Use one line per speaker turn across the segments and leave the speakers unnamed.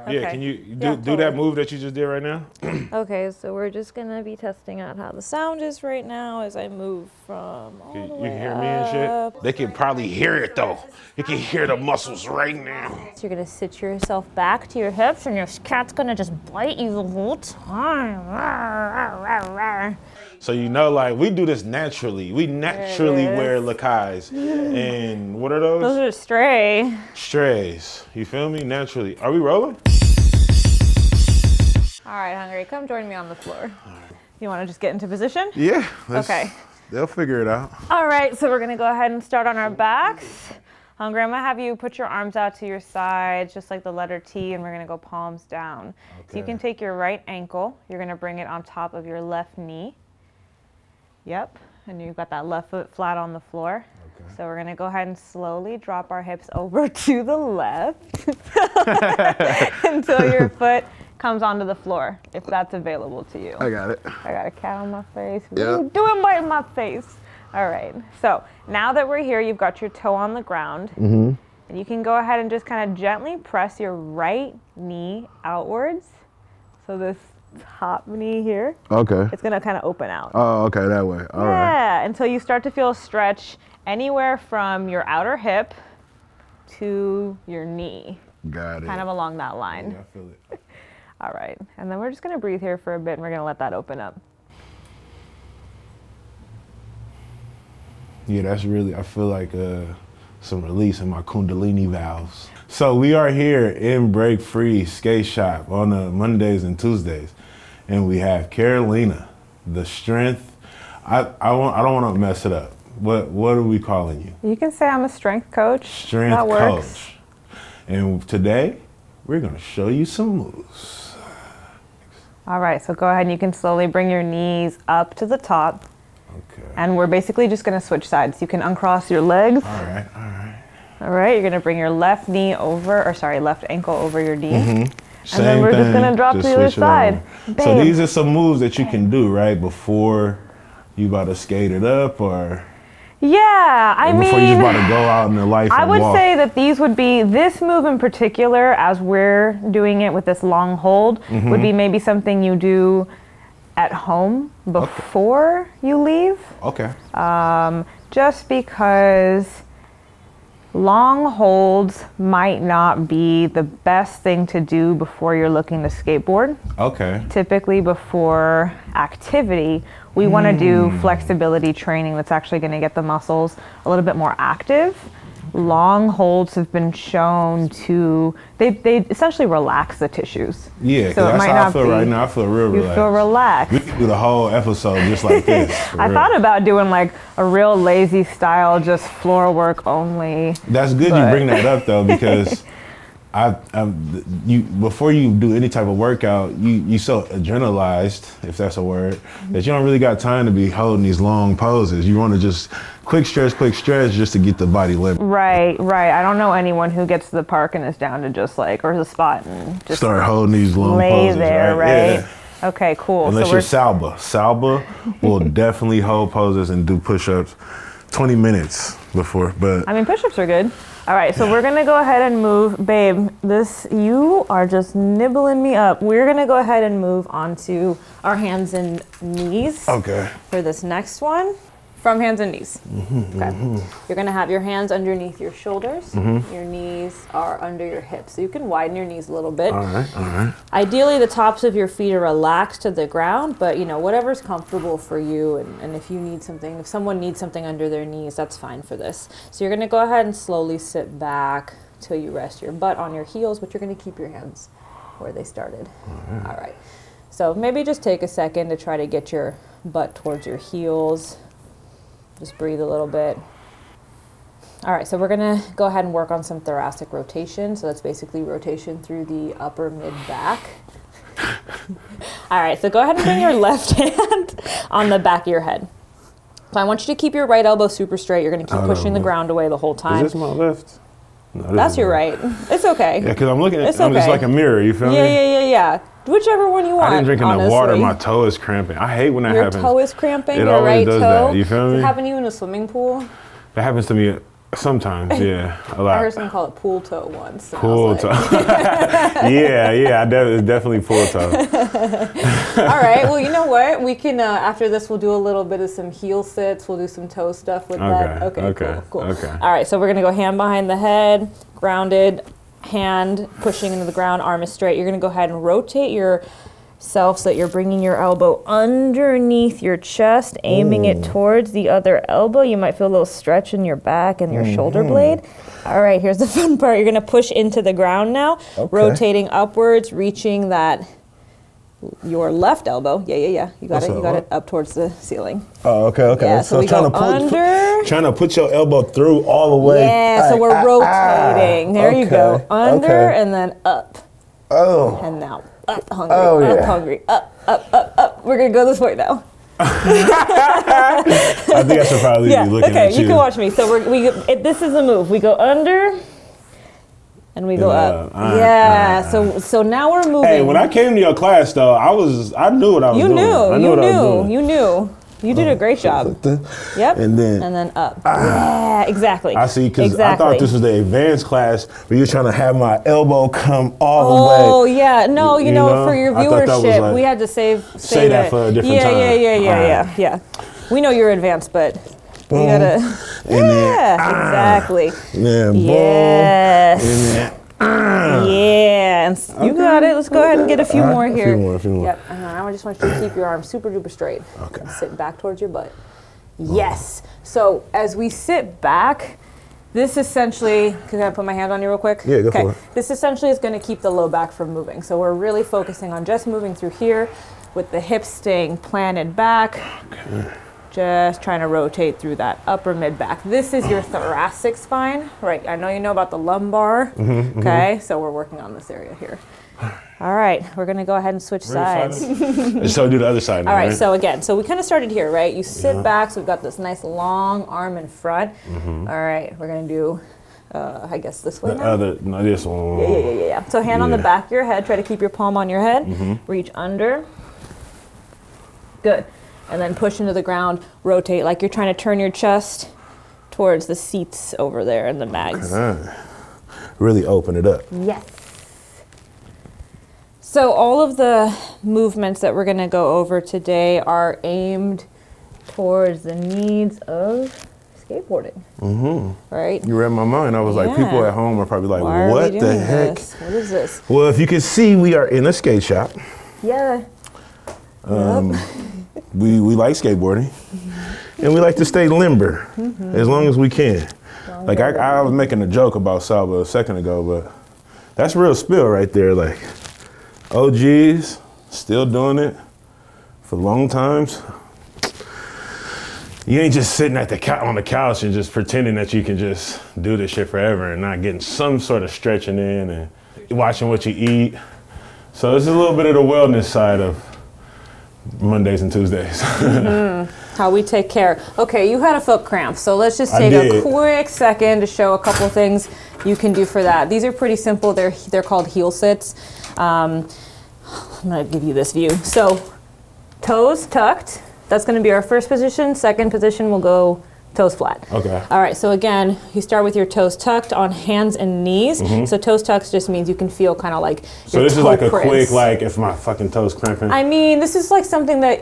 Okay.
Yeah, can you do that move that you just did right now?
Okay, so we're just gonna be testing out how the sound is right now as I move from all the way
You can hear me and shit? They can probably hear it though. You can hear the muscles right now.
So you're gonna sit yourself back to your hips and your cat's gonna just bite you the whole time.
So you know, like, we do this naturally. We naturally wear lacais. And what are those?
Those are stray.
Strays. You feel me? Naturally. Are we rolling?
All right, Hongry, come join me on the floor. You wanna just get into position?
Yeah.
Okay.
They'll figure it out.
All right, so we're gonna go ahead and start on our backs. Hongry, I'm gonna have you put your arms out to your sides, just like the letter T, and we're gonna go palms down. Okay. So you can take your right ankle, you're gonna bring it on top of your left knee. Yep, and you've got that left foot flat on the floor. Okay. So we're gonna go ahead and slowly drop our hips over to the left until your foot comes onto the floor, if that's available to you.
I got it.
I got a cat on my face.
Yep.
What are you doing by my face? All right, so now that we're here, you've got your toe on the ground. And you can go ahead and just kind of gently press your right knee outwards. So this top knee here.
Okay.
It's gonna kind of open out.
Oh, okay, that way. All right.
Yeah, until you start to feel a stretch anywhere from your outer hip to your knee.
Got it.
Kind of along that line.
Yeah, I feel it.
All right, and then we're just gonna breathe here for a bit and we're gonna let that open up.
Yeah, that's really, I feel like some release in my Kundalini valves. So we are here in Break Free Skate Shop on the Mondays and Tuesdays. And we have Carolina, the strength. I don't want to mess it up. What are we calling you?
You can say I'm a strength coach.
Strength
that works.
coach. And today, we're gonna show you some moves.
All right, so go ahead and you can slowly bring your knees up to the top.
Okay.
And we're basically just gonna switch sides. You can uncross your legs.
All right, all right.
All right, you're gonna bring your left knee over, or sorry, left ankle over your knee.
Same
and then we're just gonna drop to the other side.
So these are some moves that you can do, right, before you about to skate it up, or?
Yeah, I mean,
before you just about to go out in the life
I
and
would
walk.
say that these would be, this move in particular, as we're doing it with this long hold, would be maybe something you do at home before you leave.
Okay.
Just because long holds might not be the best thing to do before you're looking to skateboard.
Okay.
Typically before activity, we want to do flexibility training that's actually going to get the muscles a little bit more active. Long holds have been shown to, they essentially relax the tissues.
Yeah,
so
that's how I feel right now. I feel real relaxed.
You feel relaxed.
We can do the whole episode just like this.
I thought about doing like a real lazy style, just floor work only.
That's good you bring that up though, because before you do any type of workout, you so adrenalized, if that's a word, that you don't really got time to be holding these long poses. You want to just quick stretch just to get the body limber.
Right. I don't know anyone who gets to the park and is down to just like, or the spot and just
start holding these long poses.
There, right?
Yeah.
Okay, cool.
Unless
so
you're Salba. Salba will definitely hold poses and do push-ups 20 minutes before, but.
I mean, push-ups are good. All right, so we're gonna go ahead and move, babe, you are just nibbling me up. We're gonna go ahead and move onto our hands and knees.
Okay.
For this next one, from hands and knees. Okay. You're gonna have your hands underneath your shoulders. Your knees are under your hips. So you can widen your knees a little bit.
All right.
Ideally, the tops of your feet are relaxed to the ground, but you know, whatever's comfortable for you, and if you need something, if someone needs something under their knees, that's fine for this. So you're gonna go ahead and slowly sit back till you rest your butt on your heels, but you're gonna keep your hands where they started. All right. So maybe just take a second to try to get your butt towards your heels. Just breathe a little bit. All right, so we're gonna go ahead and work on some thoracic rotation. So that's basically rotation through the upper mid back. All right, so go ahead and bring your left hand on the back of your head. So I want you to keep your right elbow super straight. You're gonna keep pushing the ground away the whole time.
Is this my left? No,
that's your right. It's okay.
Yeah, because I'm looking at
it's
I'm just like a mirror, you feel me?
Yeah. Whichever one you want.
I didn't drink
honestly.
enough water, my toe is cramping. I hate when that happens.
Your toe is cramping,
it
your
always
right
does
toe.
That, you feel me?
Does it happen to you in a swimming pool?
That happens to me Sometimes, yeah, a lot.
I heard someone call it pool toe once.
Pool toe. yeah, it's definitely pool toe.
All right, well, you know what? We can, after this, we'll do a little bit of some heel sits. We'll do some toe stuff with that. Okay, cool.
Okay.
All right, so we're going to go hand behind the head, grounded, hand pushing into the ground, arm is straight. You're going to go ahead and rotate yourself so that you're bringing your elbow underneath your chest, aiming it towards the other elbow. You might feel a little stretch in your back and your shoulder blade. All right, here's the fun part. You're going to push into the ground now, rotating upwards, reaching your left elbow. Yeah. You got it up towards the ceiling.
Oh, okay.
Yeah, so we go under.
Trying to put your elbow through all the way.
Yeah, so we're rotating. There you go. Under and then up.
Oh.
And now up, hungry, up, hungry, up. We're going to go this way now.
I think I should probably be looking at you.
Okay, you can watch me. So this is the move. We go under. And we go up. So now we're moving.
Hey, when I came to your class, though, I knew what I was doing.
You knew. You did a great job. Yep.
And then
up. Yeah, exactly.
I see, because I thought this was the advanced class, but you're trying to have my elbow come all the way.
Oh, yeah. No, you know, for your viewership, we had to say
that for a different time.
Yeah. We know you're advanced, but you gotta. Exactly.
Yeah.
Yes. Yeah, and you got it. Let's go ahead and get a few more here.
A few more.
Yep. And I just want you to keep your arms super duper straight.
Okay.
And sit back towards your butt. Yes. So as we sit back, this essentially, can I put my hand on you real quick?
Yeah, go for it.
This essentially is going to keep the low back from moving. So we're really focusing on just moving through here with the hips staying planted back. Okay. Just trying to rotate through that upper mid back. This is your thoracic spine, right? I know you know about the lumbar. Okay, so we're working on this area here. All right, we're gonna go ahead and switch sides.
So do the other side now,
all right, so again, we kind of started here, right? You sit back, so we've got this nice long arm in front. All right, we're gonna do, I guess this way now?
This one.
Yeah. So hand on the back of your head, try to keep your palm on your head. Reach under. Good. And then push into the ground, rotate like you're trying to turn your chest towards the seats over there in the mags.
Really open it up.
Yes. So all of the movements that we're going to go over today are aimed towards the needs of skateboarding. Right?
You read my mind. I was like, people at home are probably like,
Why
what the heck?
What is this?
Well, if you can see, we are in a skate shop.
Yeah.
We like skateboarding, and we like to stay limber as long as we can. Like I was making a joke about Salva a second ago, but that's real spill right there. Like OGs still doing it for long times. You ain't just sitting at on the couch and just pretending that you can just do this shit forever and not getting some sort of stretching in and watching what you eat. So this is a little bit of the wellness side of Mondays and Tuesdays.
How we take care. Okay, you had a foot cramp, so let's just take a quick second to show a couple things you can do for that. These are pretty simple. They're called heel sits. I'm gonna give you this view. So toes tucked. That's gonna be our first position. Second position will go toes flat.
Okay.
All right, so again, you start with your toes tucked on hands and knees. So toes tucked just means you can feel kind of like
so this is like a quick, like if my fucking toes cramping.
I mean, this is like something that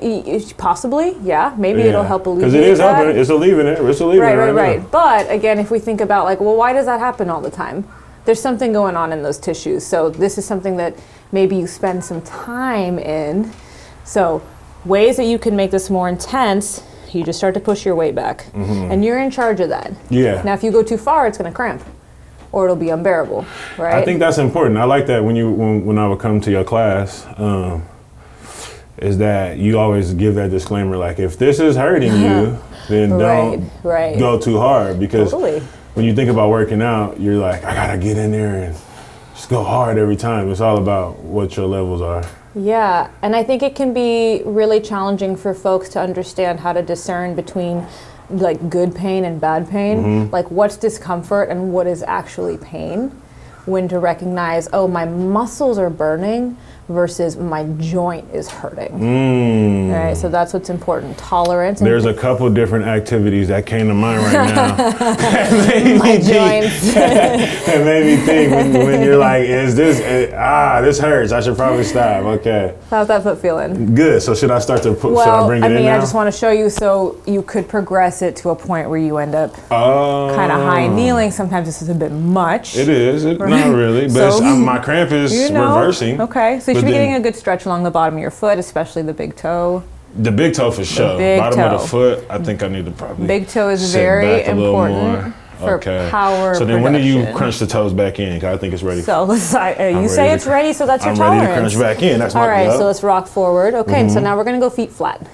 possibly, maybe it'll help alleviate
because it is helping, it's alleviating it.
Right. But again, if we think about like, well, why does that happen all the time? There's something going on in those tissues. So this is something that maybe you spend some time in. So ways that you can make this more intense, you just start to push your weight back, and you're in charge of that. Yeah. Now, if you go too far, it's going to cramp, or it'll be unbearable, right?
I think that's important. I like that when I would come to your class, is that you always give that disclaimer, like if this is hurting you, then don't go too hard, because when you think about working out, you're like, I gotta get in there and just go hard every time. It's all about what your levels are.
Yeah, and I think it can be really challenging for folks to understand how to discern between like good pain and bad pain, like what's discomfort and what is actually pain. When to recognize, oh, my muscles are burning, versus my joint is hurting. All right, so that's what's important. Tolerance.
There's a couple different activities that came to mind right now.
My joints.
That made me think when you're like, is this, this hurts. I should probably stop. Okay.
How's that foot feeling?
Good. So should I start to put, should I bring it in now?
I just want to show you so you could progress it to a point where you end up kind of high kneeling. Sometimes this is a bit much.
It is. Not really. But so, my cramp is reversing.
Okay. So you should be getting a good stretch along the bottom of your foot, especially the big toe.
The big toe for sure. Bottom of the foot, I think I need to probably
big toe is very important for power
So then when do you crunch the toes back in? 'Cause I think it's ready.
So you say it's ready, so that's your tolerance.
I'm ready to crunch back in. That's my
all right, so let's rock forward. Okay, so now we're going to go feet flat.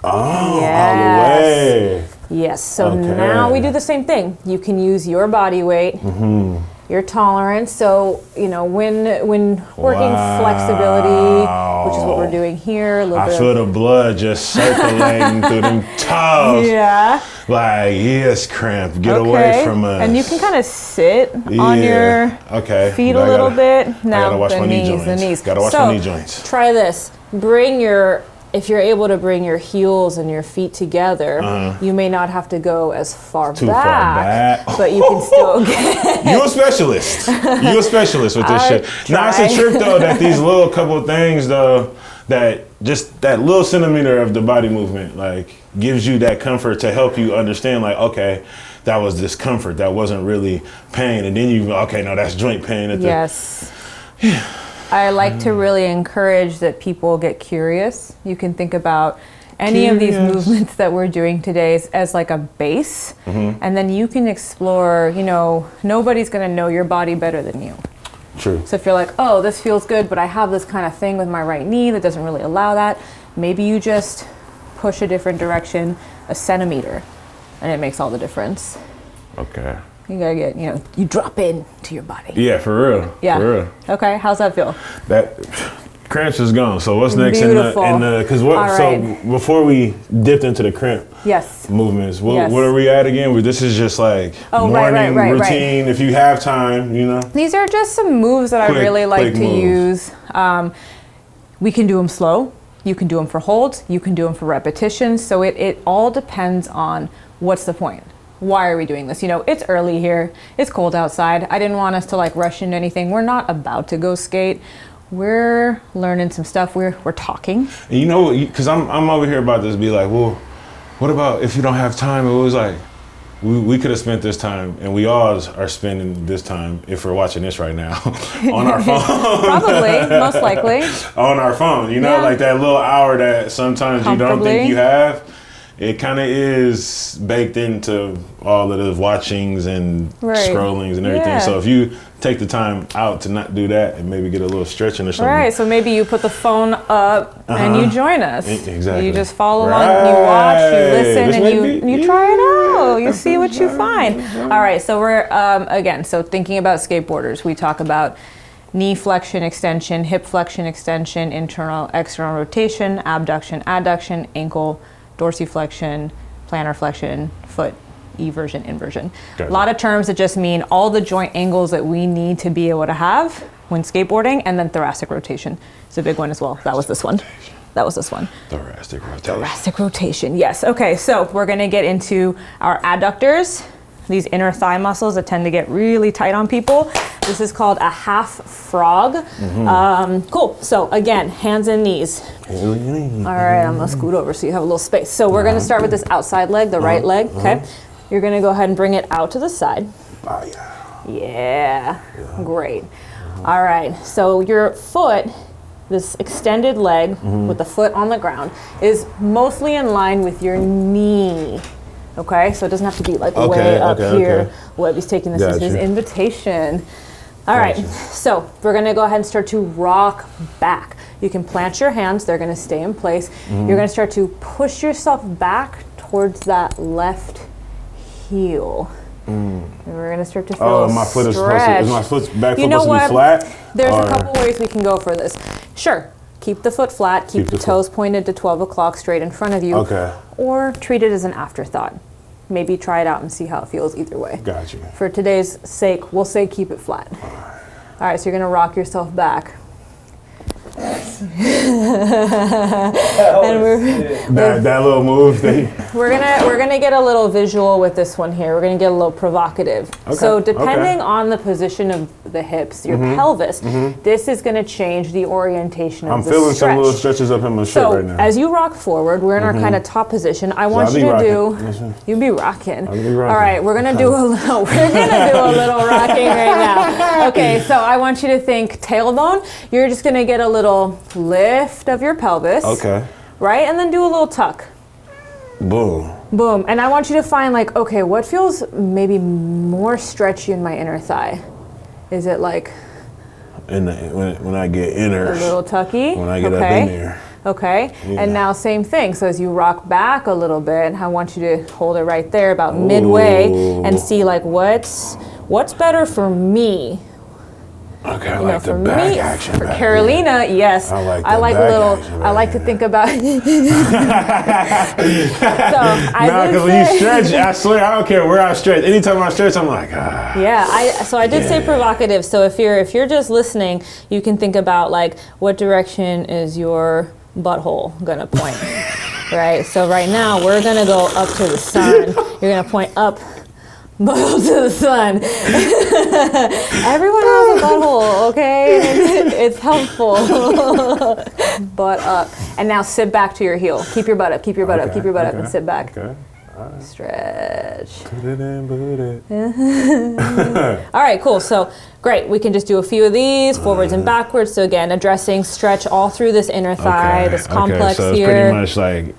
Oh, yes. All the way.
Yes, so now we do the same thing. You can use your body weight. Your tolerance. So, you know, when working flexibility, which is what we're doing here. I
feel the blood just circulating through them toes.
Yeah.
Like, yes, cramp. Get away from us.
And you can kind of sit on your feet a little bit. Now,
I gotta watch my knee joints.
The knees.
Gotta watch my knee joints.
Try this. If you're able to bring your heels and your feet together, you may not have to go as far back, but you can still get...
You're a specialist. You're a specialist with this shit. Now, it's a trick, though, that these little couple of things, though, that just that little centimeter of the body movement, like, gives you that comfort to help you understand, like, okay, that was discomfort. That wasn't really pain. And then you, okay, no, that's joint pain.
Yes. I like to really encourage that people get curious. You can think about any of these movements that we're doing today as like a base, and then you can explore, you know, nobody's gonna know your body better than you.
True.
So if you're like, oh, this feels good, but I have this kind of thing with my right knee that doesn't really allow that, maybe you just push a different direction a centimeter, and it makes all the difference.
Okay.
You gotta get, you know, you drop in to your body.
Yeah, for real.
Yeah.
For real.
Okay, how's that feel?
That cramps is gone. So what's next in the because what so before we dipped into the cramp movements, what are we at again? This is just like morning routine if you have time, you know. These
are just some moves that I really like to use. We can do them slow. You can do them for holds. You can do them for repetitions. So it all depends on what's the point. Why are we doing this? You know, it's early here. It's cold outside. I didn't want us to like rush into anything. We're not about to go skate. We're learning some stuff. We're talking.
And you know, because I'm over here about this. Be like, well, what about if you don't have time? It was like we could have spent this time, and we all are spending this time if we're watching this right now on our phone.
Probably, most likely.
On our phone, you know, like that little hour that sometimes you don't think you have. It kind of is baked into all of the watchings and scrollings and everything. So if you take the time out to not do that and maybe get a little stretching or something.
Right, so maybe you put the phone up and you join us.
Exactly.
You just follow along, you watch, you listen, and you try it out. You see what you find. All right, so we're, again, so thinking about skateboarders, we talk about knee flexion extension, hip flexion extension, internal, external rotation, abduction, adduction, ankle, dorsiflexion, plantar flexion, foot, eversion, inversion. Gotcha. A lot of terms that just mean all the joint angles that we need to be able to have when skateboarding, and then thoracic rotation. It's a big one as well. That was this one. That was this one.
Thoracic rotation.
Thoracic rotation, yes. Okay, so we're gonna get into our adductors, these inner thigh muscles that tend to get really tight on people. This is called a half frog. Cool, so again, hands and knees. All right, I'm gonna scoot over so you have a little space. So we're gonna start with this outside leg, the right leg, okay? You're gonna go ahead and bring it out to the side. Yeah, great. All right, so your foot, this extended leg with the foot on the ground, is mostly in line with your knee. Okay, so it doesn't have to be like way up here. Webby's taking this as his invitation. All right, so we're gonna go ahead and start to rock back. You can plant your hands, they're gonna stay in place. You're gonna start to push yourself back towards that left heel. And we're gonna start to feel
my foot is
stretch.
Is my foot back foot supposed to be flat?
There's a couple ways we can go for this. Sure, keep the foot flat, keep the toes pointed to 12 o'clock straight in front of you. Okay. Or treat it as an afterthought. Maybe try it out and see how it feels either way.
Gotcha.
For today's sake, we'll say keep it flat. All right, so you're gonna rock yourself back.
That little move thing.
We're gonna get a little visual with this one here. We're gonna get a little provocative. Okay. So depending on the position of the hips, your pelvis, this is gonna change the orientation of the stretch. I'm feeling some little
stretches up in my shirt right now.
As you rock forward, we're in our kind of top position. I want you to do. You be rocking. All right, we're gonna do a little. We're gonna do a little rocking right now. Okay, so I want you to think tailbone. You're just gonna get a little lift of your pelvis.
Okay.
Right, and then do a little tuck.
Boom.
Boom. And I want you to find like, okay, what feels maybe more stretchy in my inner thigh? Is it like
when I get inner?
A little tucky?
When I get up in there.
Okay. Yeah. And now same thing. So as you rock back a little bit, I want you to hold it right there about midway and see like what's better for me.
Okay, I like the back action.
For Carolina, yes. I like to think about. So
because when you stretch, I swear I don't care where I stretch. Anytime I stretch, I'm like, ah.
Yeah, I did say provocative. So if you're just listening, you can think about like what direction is your butthole gonna point, right? So right now we're gonna go up to the sun. You're gonna point up. Butthole to the sun. Everyone has a butthole, okay? It's helpful. Butt up. And now sit back to your heel. Keep your butt up, keep your butt up, keep your butt up, and sit back.
Okay. All right.
Stretch.
Put it in, put it.
All right, cool. So, great. We can just do a few of these, forwards and backwards. So again, addressing stretch all through this inner thigh, this complex
so it's
here.
Pretty much like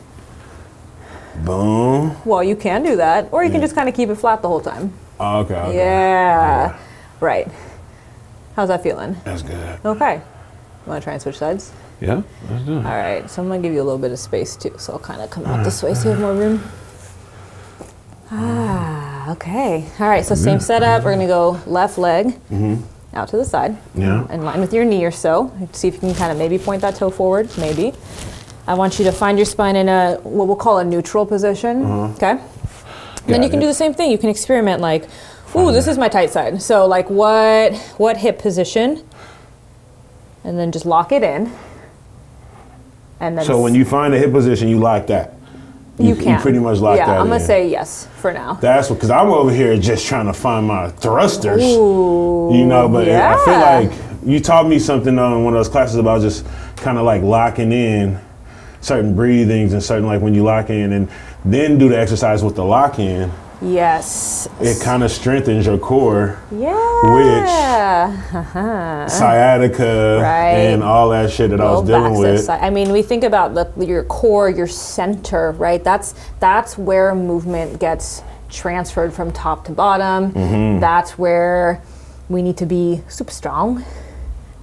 boom.
Well, you can do that, or you can just kind of keep it flat the whole time.
Oh, okay.
Yeah. Right. How's that feeling?
That's good.
Okay. You want to try and switch sides?
Yeah, let's do it.
All right. So I'm going to give you a little bit of space, too. So I'll kind of come out this way so you have more room. Okay. All right. So same setup. We're going to go left leg out to the side.
Yeah.
In line with your knee or so. See if you can kind of maybe point that toe forward, maybe. I want you to find your spine in a, what we'll call a neutral position, okay? Then you can do the same thing. You can experiment like, ooh, this is my tight side. So like what hip position? And then just lock it in. And then
so when you find a hip position, you lock that.
You can.
You pretty much lock that in.
Yeah, I'm going to say yes for now.
That's what, because I'm over here just trying to find my thrusters.
Ooh,
you know, but I feel like you taught me something in one of those classes about just kind of like locking in certain breathings and certain like when you lock in and then do the exercise with the lock in.
Yes.
It kind of strengthens your core.
Yeah.
Which sciatica and all that shit that I was dealing with.
I mean, we think about your core, your center, right? That's where movement gets transferred from top to bottom. That's where we need to be super strong.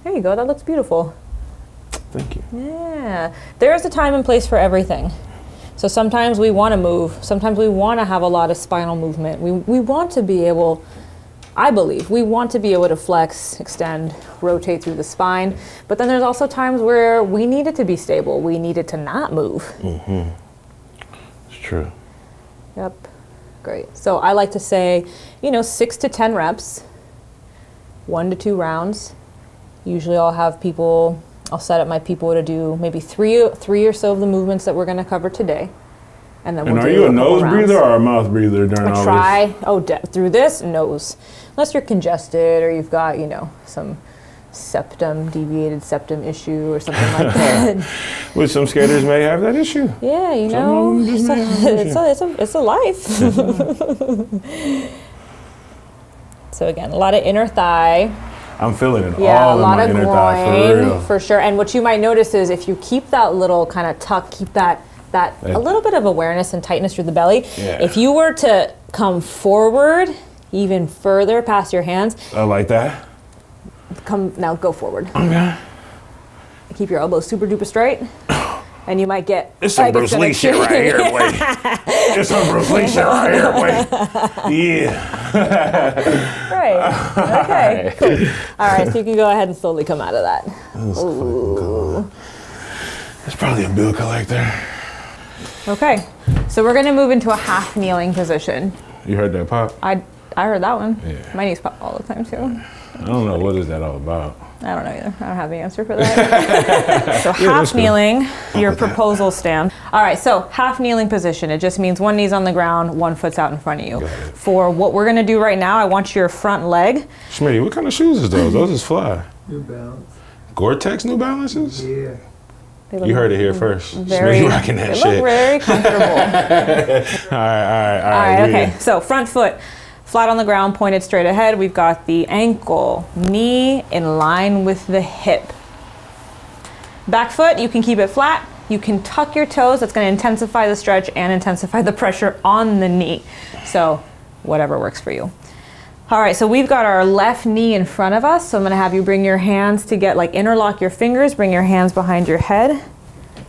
There you go. That looks beautiful.
Thank you.
Yeah. There is a time and place for everything. So sometimes we want to move. Sometimes we want to have a lot of spinal movement. We want to be able, I believe, we want to be able to flex, extend, rotate through the spine. But then there's also times where we need it to be stable. We need it to not move.
It's true.
Yep. Great. So I like to say, 6 to 10 reps, 1 to 2 rounds. Usually I'll set up my people to do maybe three or so of the movements that we're going to cover today. And then we'll do a couple rounds.
And are you a nose breather or a mouth breather during all this?
Through this, nose. Unless you're congested or you've got, some deviated septum issue or something like that.
Which some skaters may have that issue.
Yeah, it's a life. So again, a lot of inner thigh.
I'm feeling it all in my inner thigh, for real.
For sure. And what you might notice is if you keep that little kind of tuck, keep that a little bit of awareness and tightness through the belly. Yeah. If you were to come forward even further past your hands.
Like that?
Now go forward.
Okay.
Keep your elbows super duper straight. And you might get...
It's some Bruce Lee shit right here, boy. It's some Bruce Lee shit right here, boy. Yeah.
Right. Okay, cool. All right, so you can go ahead and slowly come out of that.
There's probably a bill collector.
Okay, so we're going to move into a half kneeling position.
You heard that pop?
I heard that one.
Yeah.
My knees pop all the time, too.
I don't know what is that all about.
I don't know either. I don't have the answer for that. So half kneeling, your proposal stand. All right, so half kneeling position. It just means one knee's on the ground, one foot's out in front of you. For what we're gonna do right now, I want your front leg.
Schmitty, what kind of shoes is those? Those is fly.
New Balance.
Gore-Tex New Balances?
Yeah.
You heard it here first.
Very,
Schmitty rocking that shit.
They look very comfortable.
All right,
okay. So front foot, flat on the ground, pointed straight ahead. We've got the ankle, knee in line with the hip. Back foot, you can keep it flat. You can tuck your toes. That's going to intensify the stretch and intensify the pressure on the knee. So whatever works for you. All right, so we've got our left knee in front of us. So I'm going to have you bring your hands to get, like, interlock your fingers, bring your hands behind your head,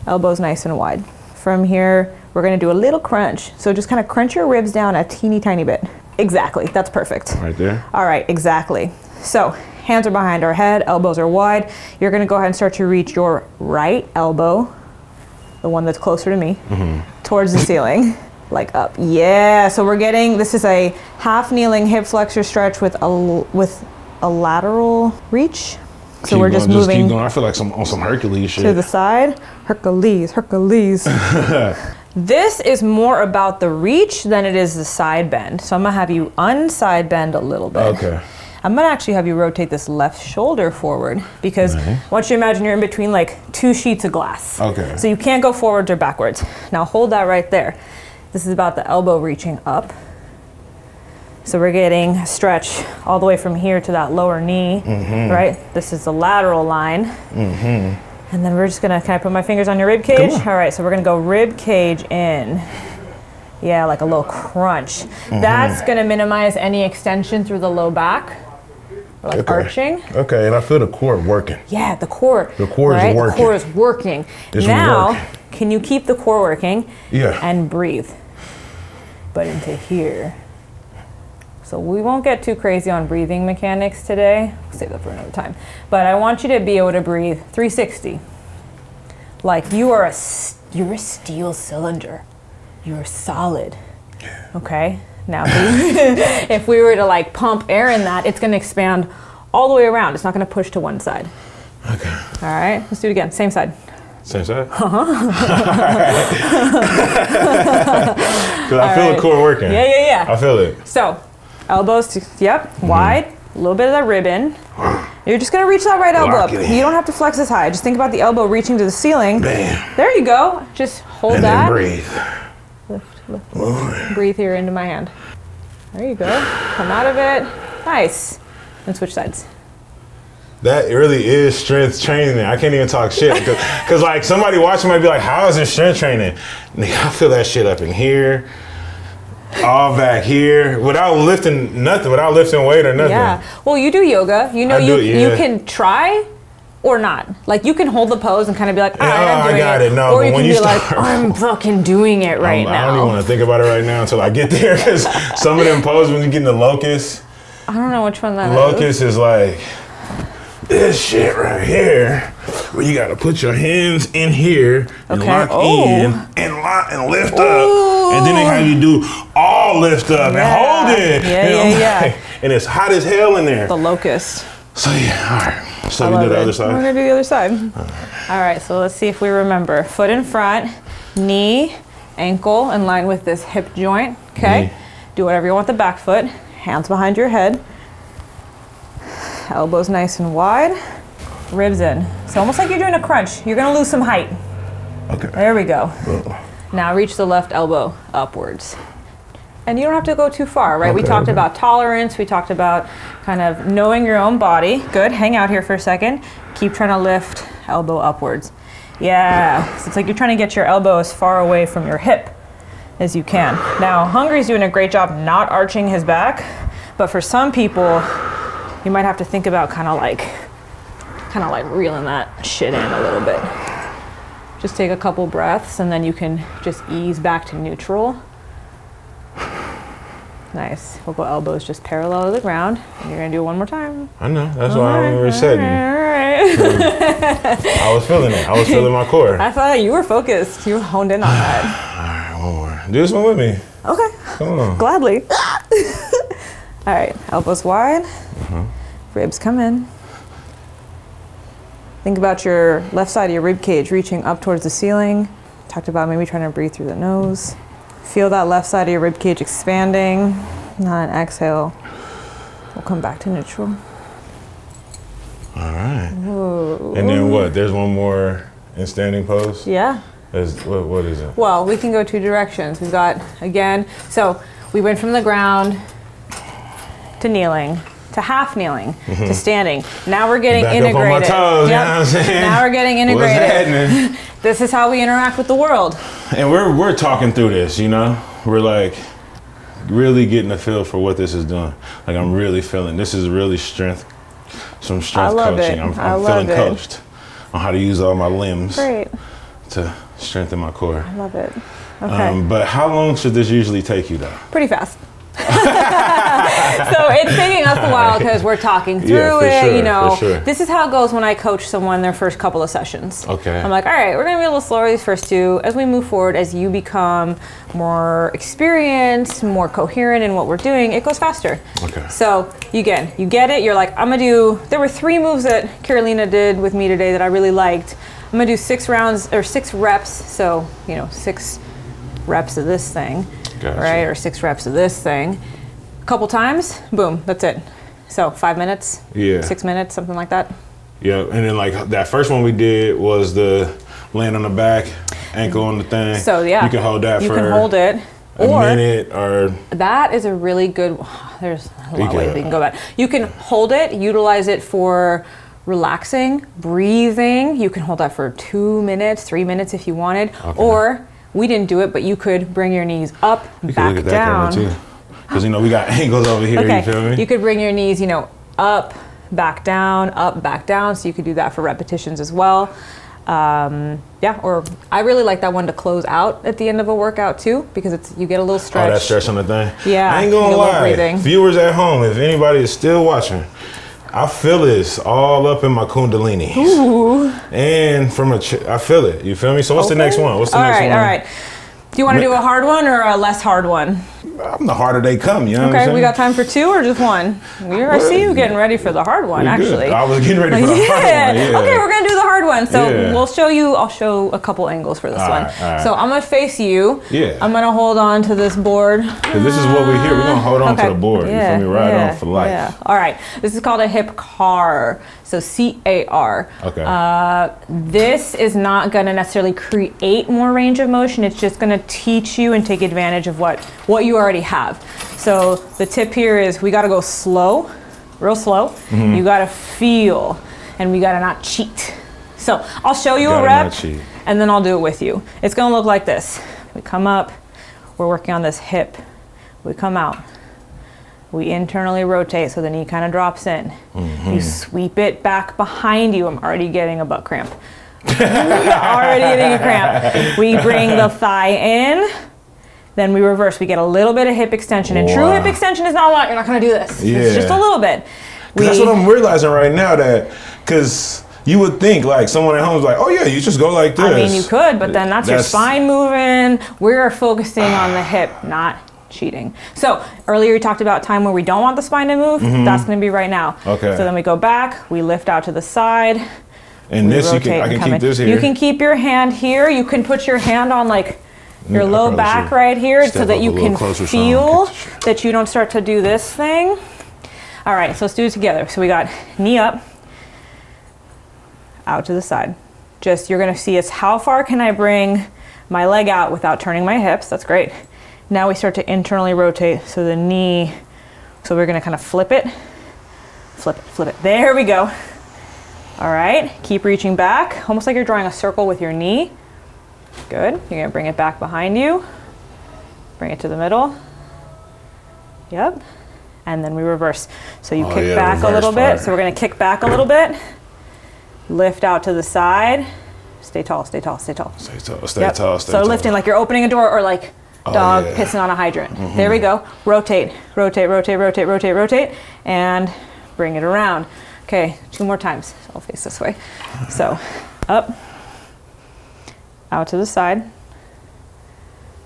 elbows nice and wide. From here, we're going to do a little crunch. So just kind of crunch your ribs down a teeny tiny bit. Exactly, that's perfect.
Right there?
All right, exactly. So hands are behind our head, elbows are wide. You're gonna go ahead and start to reach your right elbow, the one that's closer to me, towards the ceiling, like up. Yeah, so we're getting, this is a half kneeling hip flexor stretch with a lateral reach. So we're just moving.
Keep going. I feel like on some Hercules shit.
To the side, Hercules. This is more about the reach than it is the side bend. So I'm gonna have you unside bend a little bit.
Okay.
I'm gonna actually have you rotate this left shoulder forward because once you imagine you're in between like two sheets of glass.
Okay.
So you can't go forwards or backwards. Now hold that right there. This is about the elbow reaching up. So we're getting a stretch all the way from here to that lower knee, right? This is the lateral line. And then we're just gonna, can I put my fingers on your rib cage? All right, so we're gonna go rib cage in. Yeah, like a little crunch. That's gonna minimize any extension through the low back, or like arching.
Okay, and I feel the core working.
Yeah, the core.
The core is working.
The core is working.
It's
now,
working.
can you keep the core working?
Yeah.
And breathe. But into here. So we won't get too crazy on breathing mechanics today. We'll save that for another time. But I want you to be able to breathe 360. Like you're a steel cylinder. You're solid. Okay? Now, if we were to like pump air in that, it's gonna expand all the way around. It's not gonna push to one side.
Okay.
All right, let's do it again. Same side.
Same side? Because I feel the core working.
Yeah.
I feel it.
So, elbows to, wide, a little bit of that rib in. You're just gonna reach that right elbow up. You don't have to flex as high. Just think about the elbow reaching to the ceiling.
Bam.
There you go. Just hold
and
that.
And then breathe.
Lift. Breathe here into my hand. There you go. Come out of it. Nice. And switch sides.
That really is strength training. I can't even talk shit because like somebody watching might be like, how is it strength training? Nigga, I feel that shit up in here, all back here, without lifting nothing, without lifting weight or nothing.
Yeah. Well, you do yoga. You know, you can try or not. Like you can hold the pose and kind of be like, all right, I'm doing it.
No,
or you can be like, I'm fucking doing it right now.
I don't even want to think about it right now until I get there because some of them poses when you get in the locust.
I don't know which one that
locust is like this shit right here, where you gotta put your hands in here and lock in and lift up, and then they have you do all lift up and hold it.
Yeah.
And it's hot as hell in there.
The locust.
So yeah, all right. So we do the other side.
We're gonna do the other side. All right. So let's see if we remember. Foot in front, knee, ankle in line with this hip joint. Okay. Do whatever you want with the back foot. Hands behind your head. Elbows nice and wide, ribs in. So almost like you're doing a crunch. You're gonna lose some height.
Okay.
There we go. Now reach the left elbow upwards. And you don't have to go too far, right? We talked about tolerance. We talked about kind of knowing your own body. Good, hang out here for a second. Keep trying to lift elbow upwards. Yeah, so it's like you're trying to get your elbow as far away from your hip as you can. Now, Hongry's doing a great job not arching his back, but for some people, you might have to think about kind of like reeling that shit in a little bit. Just take a couple breaths and then you can just ease back to neutral. Nice. We'll go elbows just parallel to the ground. And you're gonna do it one more time.
I know, that's why I'm resetting.
All right.
I was feeling it. I was feeling my core.
I thought you were focused. You honed in on that.
All right, one more. Do this one with me.
Okay.
Come on.
Gladly. All right, elbows wide. Ribs come in. Think about your left side of your rib cage reaching up towards the ceiling. Talked about maybe trying to breathe through the nose. Feel that left side of your rib cage expanding. Not an exhale. We'll come back to neutral.
All right.
Whoa.
And then what? There's one more in standing pose?
Yeah.
What is it?
Well, we can go two directions. We've got, again, so we went from the ground to kneeling, to half kneeling, to standing. Now we're getting
Back
integrated.
up on my toes, you know what I'm saying?
Now we're getting integrated.
What's happening?
This is how we interact with the world.
And we're talking through this, you know? We're like really getting a feel for what this is doing. Like I'm really feeling, this is really some strength coaching. I'm feeling coached on how to use all my limbs to strengthen my core.
I love it. Okay.
But how long should this usually take you though?
Pretty fast. So it's taking us a while because we're talking through it,
sure,
you know.
Sure.
This is how it goes when I coach someone their first couple of sessions.
Okay.
I'm like, all right, we're gonna be a little slower these first two. As we move forward, as you become more experienced, more coherent in what we're doing, it goes faster.
Okay.
So you get it. You're like, I'm gonna do, there were 3 moves that Carolina did with me today that I really liked. I'm gonna do 6 rounds or 6 reps. So, you know, 6 reps of this thing.
Gotcha.
Right, or 6 reps of this thing. A couple times, boom, that's it. So 5 minutes, 6 minutes, something like that.
Yeah, and then like that first one we did was the land on the back, ankle on the thing.
So yeah,
you can hold that for
a
minute or.
That is a really good, there's a lot of ways we can go about it. You can hold it, utilize it for relaxing, breathing. You can hold that for 2 minutes, 3 minutes if you wanted. Okay. Or we didn't do it, but you could bring your knees up, back down.
Because, you know, we got angles over here, you feel me?
You could bring your knees, you know, up, back down, so you could do that for repetitions as well. Yeah, or I really like that one to close out at the end of a workout too, because it's you get a little stretch.
Oh, that stretch on the thing?
Yeah.
I ain't gonna lie, viewers at home, if anybody is still watching, I feel this all up in my kundalini.
Ooh.
And from I feel it, you feel me? So what's the next one? What's the next one?
All right. Do you want to do a hard one or a less hard one?
I'm the harder they come, you know what I'm saying?
Okay, we got time for 2 or just 1? I see you getting ready for the hard one, actually.
I was getting ready for the hard one, yeah.
Okay, we're going to do the hard one. So I'll show a couple angles for this one.
Right.
So I'm going to face you.
Yeah.
I'm going to hold on to this board.
Because this is what we're here. We're going to hold on to the board.
Yeah,
you feel me? Ride on for life.
Yeah. All right. This is called a hip car. So C-A-R.
Okay.
This is not going to necessarily create more range of motion. It's just going to teach you and take advantage of what you already have. So the tip here is we got to go slow, real slow. Mm-hmm. You got to feel, and we got to not cheat. So I'll show you a rep, and then I'll do it with you. It's going to look like this. We come up. We're working on this hip. We come out. We internally rotate so the knee kind of drops in. Mm-hmm. You sweep it back behind you. I'm already getting a butt cramp. Already getting a cramp. We bring the thigh in. Then we reverse. We get a little bit of hip extension. And true hip extension is not a lot. You're not going to do this. Yeah. It's just a little bit.
That's what I'm realizing right now, that because you would think like someone at home is like, oh yeah, you just go like this.
I mean, you could, but then that's your spine moving. We're focusing on the hip, not cheating. So earlier you talked about time where we don't want the spine to move. Mm-hmm. That's going to be right now. Okay. So then we go back. We lift out to the side.
And this, I can keep this here.
You can keep your hand here. You can put your hand on like your low back right here so that you can feel that you don't start to do this thing. All right, so let's do it together. So we got knee up, out to the side. Just, you're gonna see how far can I bring my leg out without turning my hips. That's great. Now we start to internally rotate. So the knee, so we're gonna kind of flip it. There we go. All right, keep reaching back, almost like you're drawing a circle with your knee. Good. You're going to bring it back behind you. Bring it to the middle. Yep. And then we reverse. So you kick back a little bit. So we're going to kick back a little bit. Lift out to the side. Stay tall, stay tall, stay tall.
Stay tall, stay tall, stay tall.
So lifting like you're opening a door or like dog pissing on a hydrant. Mm-hmm. There we go. Rotate, rotate, rotate, rotate, rotate, rotate. And bring it around. Okay, 2 more times. So I'll face this way. So up. Out to the side.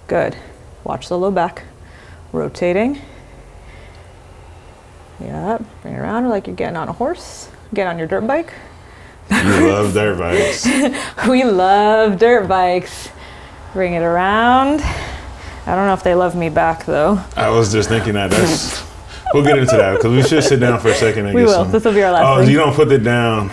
Good. Watch the low back. Rotating. Yep. Bring it around like you're getting on a horse. Get on your dirt bike.
You love dirt bikes.
We love dirt bikes. Bring it around. I don't know if they love me back though.
I was just thinking that. We'll get into that because we should sit down for a second and
we
get
will.
some.
This will be our last thing.
You don't put it down.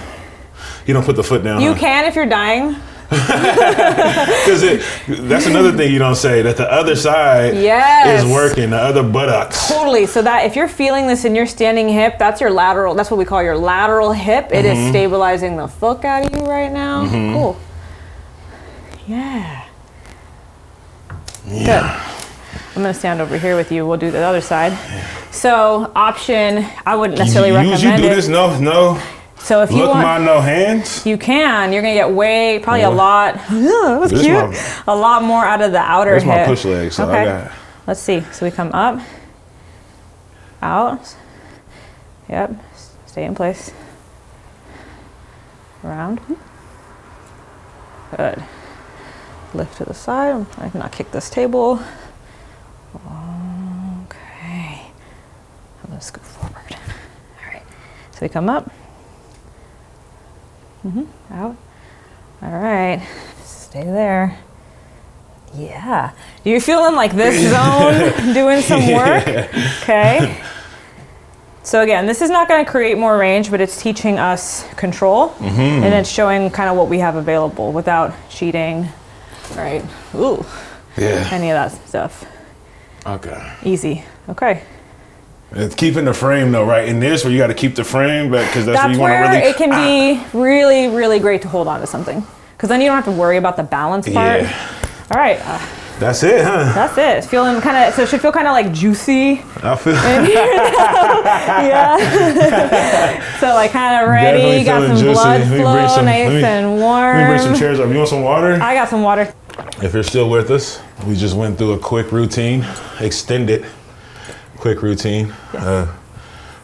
You don't put the foot down.
You can if you're dying.
Because that's another thing you don't say, that the other side is working, the other buttocks.
Totally. So that if you're feeling this in your standing hip, that's your lateral, that's what we call your lateral hip. It is stabilizing the fuck out of you right now. Cool. Yeah. Good. I'm going to stand over here with you. We'll do the other side. So option, I wouldn't necessarily recommend it.
You do this? No.
So if you want,
no hands.
You can. You're gonna get probably a lot. That was cute. A lot more out of the outer hip.
That's my push leg. So okay.
Let's see. So we come up, out. Yep. Stay in place. Around. Good. Lift to the side. I cannot kick this table. Okay. I'm gonna scoot forward. All right. So we come up. Out. All right. Stay there. Yeah. You're feeling like this zone doing some work? Okay. So again, this is not going to create more range, but it's teaching us control. And it's showing kind of what we have available without cheating. Right. Ooh.
Yeah.
Any of that stuff.
Okay.
Easy. Okay.
It's keeping the frame though, right? In this, where you got to keep the frame, but because that's where you want to really.
It can be really, really great to hold on to something, because then you don't have to worry about the balance part.
Yeah.
All right.
That's it, huh?
That's it. It's feeling kind of. So it should feel kind of like juicy.
I feel.
Yeah. So like kind of ready. Got some
juicy.
blood flow, nice and warm.
Let me bring some chairs up. You want some water?
I got some water.
If you're still with us, we just went through a quick routine, extended. Quick routine. Yes.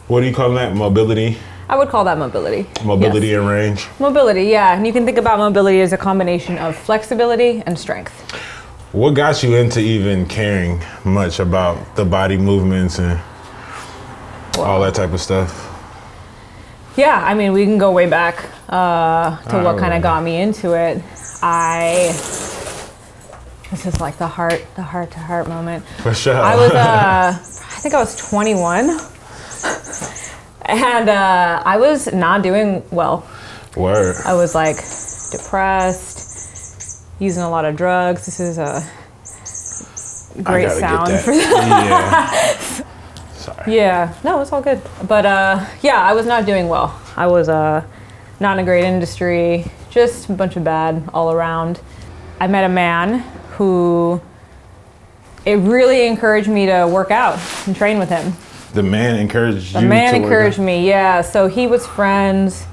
What do you call that? Mobility?
I would call that mobility.
Mobility yes. And range?
Mobility, yeah. And you can think about mobility as a combination of flexibility and strength.
What got you into even caring much about the body movements and all that type of stuff?
Yeah, I mean, we can go way back to what kind of got me into it. This is like the heart-to-heart moment.
For sure.
I was, I think I was 21, and I was not doing well.
Word.
I was like depressed, using a lot of drugs. This is a great sound for that.
Yeah. Sorry.
Yeah, no, it's all good. But yeah, I was not doing well. I was not in a great industry, just a bunch of bad all around. I met a man who, it really encouraged me to work out and train with him.
The man encouraged you?
The man encouraged me, yeah. So he was friends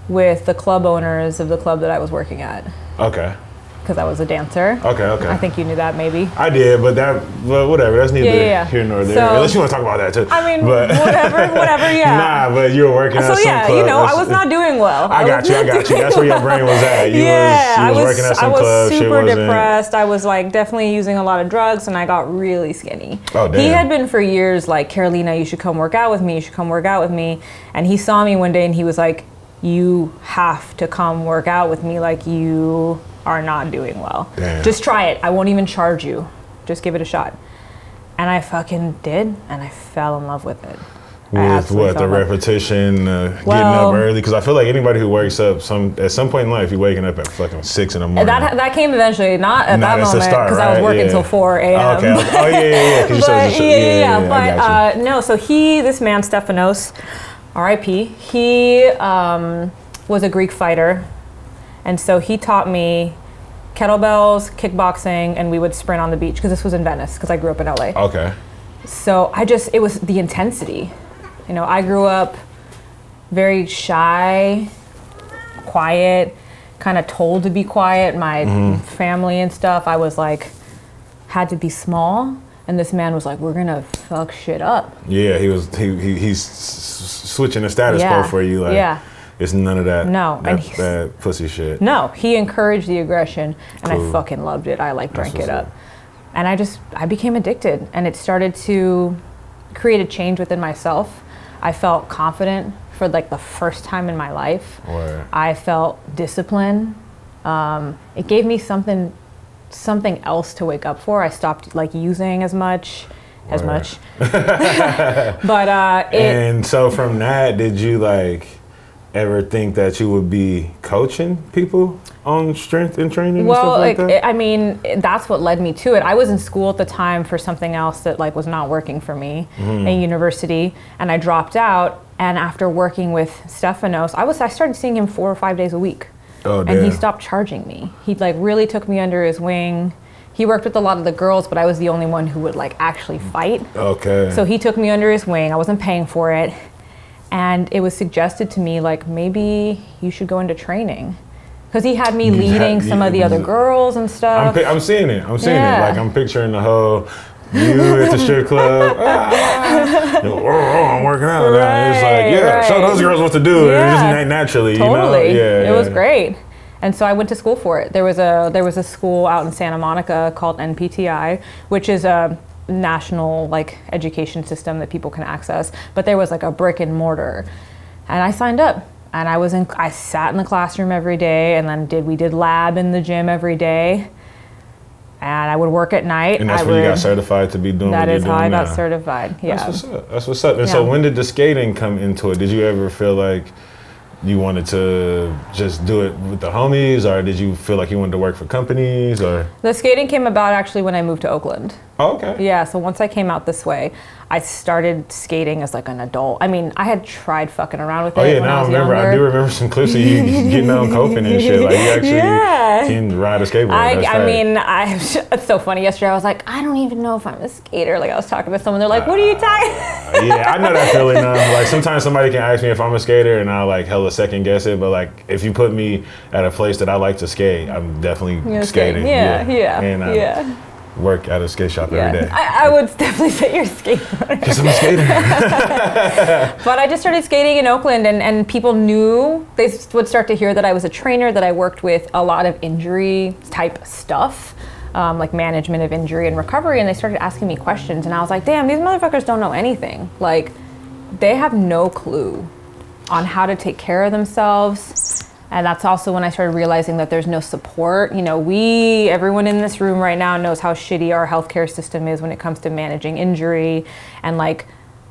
with the club owners of the club that I was working at. Okay. Because I was a dancer.
Okay.
I think you knew that, maybe.
I did, but whatever. That's neither here nor there. So, unless you want to talk about that too.
I mean, whatever, yeah.
Nah, but you were working at some club.
So yeah, I was not doing well.
I got you. That's where your brain was at. You was working at some club.
I was super depressed. I was like definitely using a lot of drugs, and I got really skinny.
Oh, damn.
He had been for years like, Carolina, you should come work out with me. You should come work out with me. And he saw me one day, and he was like, you have to come work out with me. Like, you are not doing well.
Damn.
Just try it. I won't even charge you. Just give it a shot. And I fucking did, and I fell in love with it.
With what, the repetition, getting up early? Because I feel like anybody who wakes up at some point in life, you're waking up at fucking 6 in the morning.
That came eventually, not at that moment, because I was working till 4 a.m.
Okay. Oh, yeah.
But no, so this man, Stefanos, R.I.P., he was a Greek fighter. And so he taught me kettlebells, kickboxing, and we would sprint on the beach, because this was in Venice, because I grew up in LA.
Okay.
So it was the intensity. You know, I grew up very shy, quiet, kind of told to be quiet. My family and stuff, I was like, had to be small. And this man was like, we're gonna fuck shit up. Yeah,
he's switching the status quo for you. Like, yeah. It's none of that.
No,
that pussy shit.
No, he encouraged the aggression, and I fucking loved it. I drank it up, and I became addicted, and it started to create a change within myself. I felt confident for like the first time in my life.
Word.
I felt discipline. It gave me something else to wake up for. I stopped like using as much. But
and so from that, did you like ever think that you would be coaching people on strength and training and stuff like that?
I mean, that's what led me to it. I was in school at the time for something else that like was not working for me at university, and I dropped out. And after working with Stefanos, I started seeing him 4 or 5 days a week.
Oh, damn.
And he stopped charging me. He like really took me under his wing. He worked with a lot of the girls, but I was the only one who would like actually fight.
Okay.
So he took me under his wing. I wasn't paying for it. And it was suggested to me, like, maybe you should go into training. Because he had me leading some of the other girls and stuff.
I'm seeing it. Like, I'm picturing the whole, you at the strip club. I'm working out. Right, it's like, show those girls what to do. Yeah. Just naturally,
totally.
You know?
It was great. And so I went to school for it. There was a school out in Santa Monica called NPTI, which is a national like education system that people can access, but there was like a brick and mortar, and I signed up, and I sat in the classroom every day, and then we did lab in the gym every day, and I would work at night.
And that's when you got certified to be doing what you're doing now. That is how I got
certified. Yeah.
That's what's up. And so when did the skating come into it? Did you ever feel like you wanted to just do it with the homies, or did you feel like you wanted to work for companies, or? The
skating came about actually when I moved to Oakland.
Oh, okay.
Yeah, so once I came out this way, I started skating as like an adult. I mean, I had tried fucking around with it when I was younger.
I do remember some clips of you getting on coping and shit. Like, you actually can ride a skateboard.
I mean, it's so funny. Yesterday I was like, I don't even know if I'm a skater. Like, I was talking to someone, they're like, what are you talking?
Yeah, I know that feeling now. Like, sometimes somebody can ask me if I'm a skater, and I'll like hella second guess it. But like, if you put me at a place that I like to skate, I'm definitely skating.
Yeah.
Work at a skate shop every day.
I would definitely say you're a skater.
Because I'm a skater.
But I just started skating in Oakland, and people knew, they would start to hear that I was a trainer, that I worked with a lot of injury type stuff, like management of injury and recovery, and they started asking me questions, and I was like, damn, these motherfuckers don't know anything. Like, they have no clue on how to take care of themselves. And that's also when I started realizing that there's no support. You know, everyone in this room right now knows how shitty our healthcare system is when it comes to managing injury and like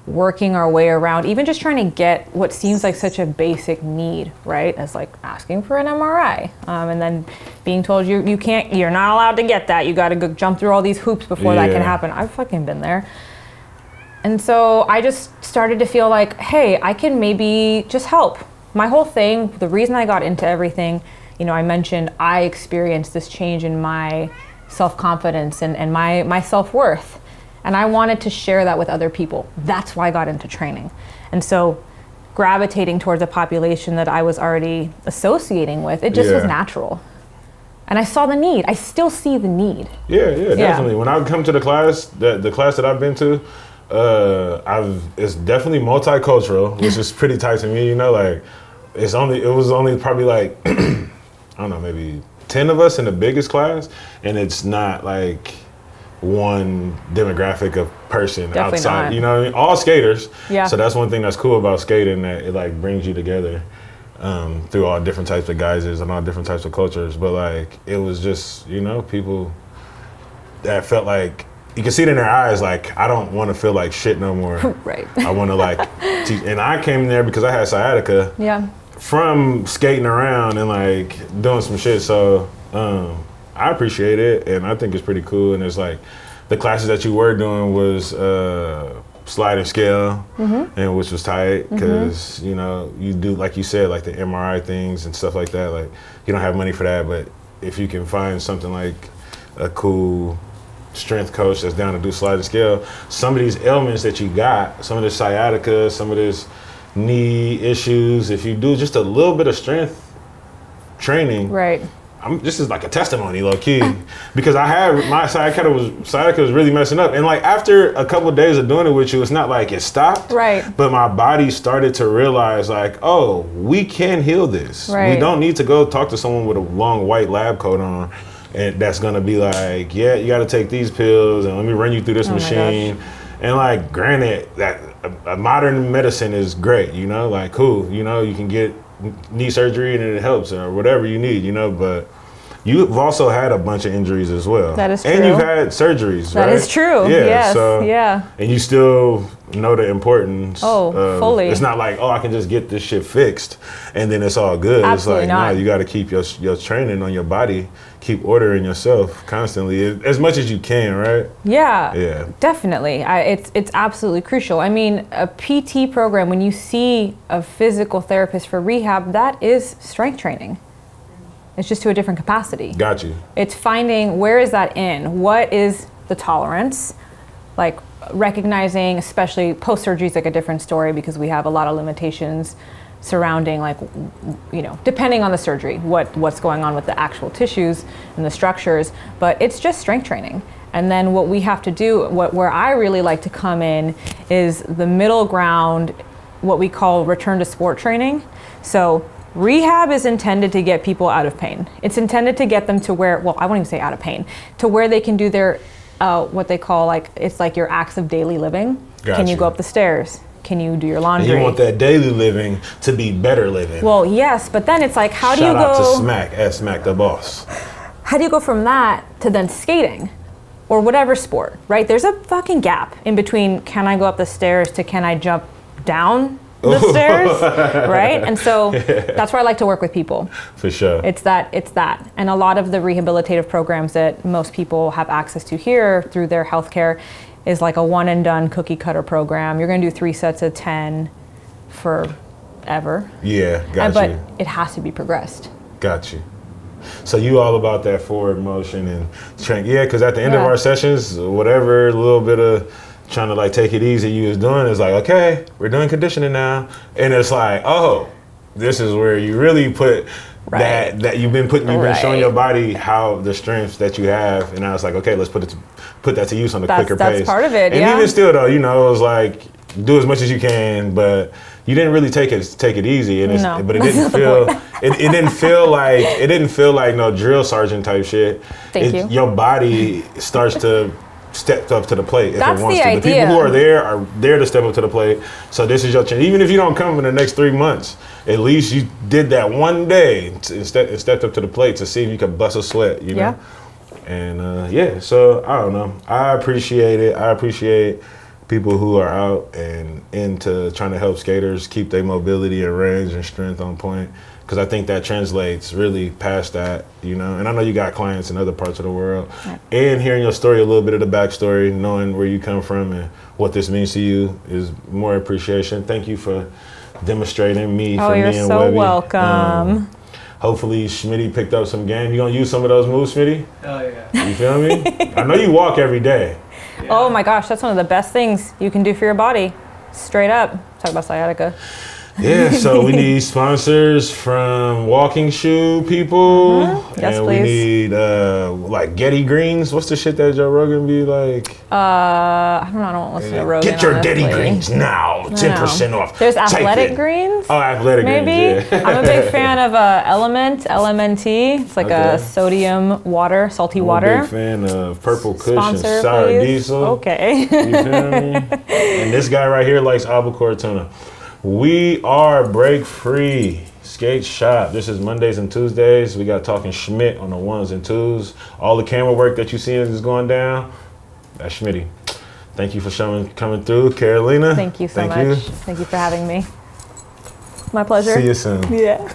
working our way around, even just trying to get what seems like such a basic need, right? As like asking for an MRI, and then being told you're not allowed to get that. You got to go jump through all these hoops before that can happen. I've fucking been there. And so I just started to feel like, hey, I can maybe just help. My whole thing, the reason I got into everything, you know, I mentioned I experienced this change in my self-confidence and my self-worth. And I wanted to share that with other people. That's why I got into training. And so gravitating towards a population that I was already associating with, it just was natural. And I saw the need. I still see the need.
Yeah, definitely. When I come to the class, the class that I've been to, it's definitely multicultural, which is pretty tight to me, you know, like it was only probably like I don't know, maybe 10 of us in the biggest class, and it's not like one demographic of person definitely outside not. You know what I mean? All skaters. Yeah. So that's one thing that's cool about skating, that it like brings you together through all different types of guises and all different types of cultures. But like, it was just, you know, people that felt like, you can see it in their eyes, like, I don't want to feel like shit no more.
Right.
I want to like teach. And I came there because I had sciatica from skating around and like doing some shit. So I appreciate it, and I think it's pretty cool. And it's like the classes that you were doing was sliding scale, and which was tight because you know, you do, like you said, like the MRI things and stuff like that. Like, you don't have money for that, but if you can find something like a cool strength coach that's down to do sliding scale, some of these ailments that you got, some of this sciatica, some of this knee issues, if you do just a little bit of strength training, right? This is like a testimony, low key, because I had my sciatica was really messing up, and like after a couple of days of doing it with you, it's not like it stopped, right? But my body started to realize, like, oh, we can heal this. Right. We don't need to go talk to someone with a long white lab coat on, and that's gonna be like, yeah, you got to take these pills, and let me run you through this machine. And like, granted, that a modern medicine is great, you know, like cool, you know, you can get knee surgery and it helps or whatever you need, you know, but you've also had a bunch of injuries as well.
That is true.
And you've had surgeries, right?
That is true.
Yeah,
yes.
so,
yeah.
And you still know the importance.
Fully.
It's not like, oh, I can just get this shit fixed and then it's all good.
Absolutely
it's like,
not.
no, you got to keep your training on your body, keep ordering yourself constantly as much as you can, right?
Yeah.
Yeah.
Definitely. It's absolutely crucial. I mean, a PT program, when you see a physical therapist for rehab, that is strength training. It's just to a different capacity.
Got you.
It's finding where is that in? What is the tolerance? Like recognizing, especially post-surgery is like a different story because we have a lot of limitations surrounding, like, you know, depending on the surgery, what's going on with the actual tissues and the structures, but it's just strength training. And then what we have to do, where I really like to come in is the middle ground, what we call return to sport training. So rehab is intended to get people out of pain. It's intended to get them to where, well, I won't even say out of pain, to where they can do their, what they call, like, it's like your acts of daily living.
Gotcha.
Can you go up the stairs? Can you do your laundry?
And you want that daily living to be better living.
Well, yes, but then it's like, how do you go?
Shout out to Smack, at Smack the Boss.
How do you go from that to then skating? Or whatever sport, right? There's a fucking gap in between can I go up the stairs to can I jump down the stairs, right? And so that's where I like to work with people.
For sure.
It's that. And a lot of the rehabilitative programs that most people have access to here through their healthcare is like a one and done cookie cutter program. You're gonna do 3 sets of 10 forever.
Yeah, got
But
you.
it has to be progressed.
Got you. So you all about that forward motion and strength. Yeah, because at the end of our sessions, whatever little bit of trying to like take it easy you was doing is like, okay, we're doing conditioning now. And it's like, oh, this is where you really put that you've been showing your body how the strengths that you have. And I was like, okay, let's put that to use on a quicker pace.
That's part of it,
and even still though, you know, it was like, do as much as you can, but you didn't really take it easy, and but it didn't feel it didn't feel like no drill sergeant type shit.
Thank you.
Your body starts to step up to the plate if
That's
it wants
the
to.
idea.
The people who are there to step up to the plate. So this is your chance. Even if you don't come in the next 3 months, at least you did that one day and stepped up to the plate to see if you could bust a sweat. You know. And so I don't know. I appreciate it. I appreciate people who are out and into trying to help skaters keep their mobility and range and strength on point, because I think that translates really past that, you know. And I know you got clients in other parts of the world. And hearing your story, a little bit of the backstory, knowing where you come from and what this means to you is more appreciation. Thank you for demonstrating me for me and
you're so
Webby.
welcome.
Hopefully Schmitty picked up some game. You gonna use some of those moves, Schmitty?
Oh yeah.
You feel me? I know you walk every day.
Yeah.
Oh my gosh, that's one of the best things you can do for your body. Straight up. Talk about sciatica.
Yeah, so we need sponsors from walking shoe people.
Yes,
and
please.
we need like Getty Greens. What's the shit that Joe Rogan be like?
I don't listen to Rogan.
Get your
honestly.
Getty Greens now. 10% off.
There's
Type
athletic
in.
greens.
Oh, athletic
Maybe.
greens, yeah.
I'm a big fan of Element, LMNT. It's like a sodium water, salty water.
I'm a big fan of Purple Kush
Sponsor,
and Sour
please.
Diesel.
Okay.
You feel me? And this guy right here likes albacore tuna. We are Break Free Skate Shop. This is Mondays and Tuesdays. We got Talking Schmidt on the 1s and 2s. All the camera work that you see is going down. That's Schmitty. Thank you for coming through, Carolina.
Thank you so much. Thank you for having me. My pleasure.
See you soon.
Yeah.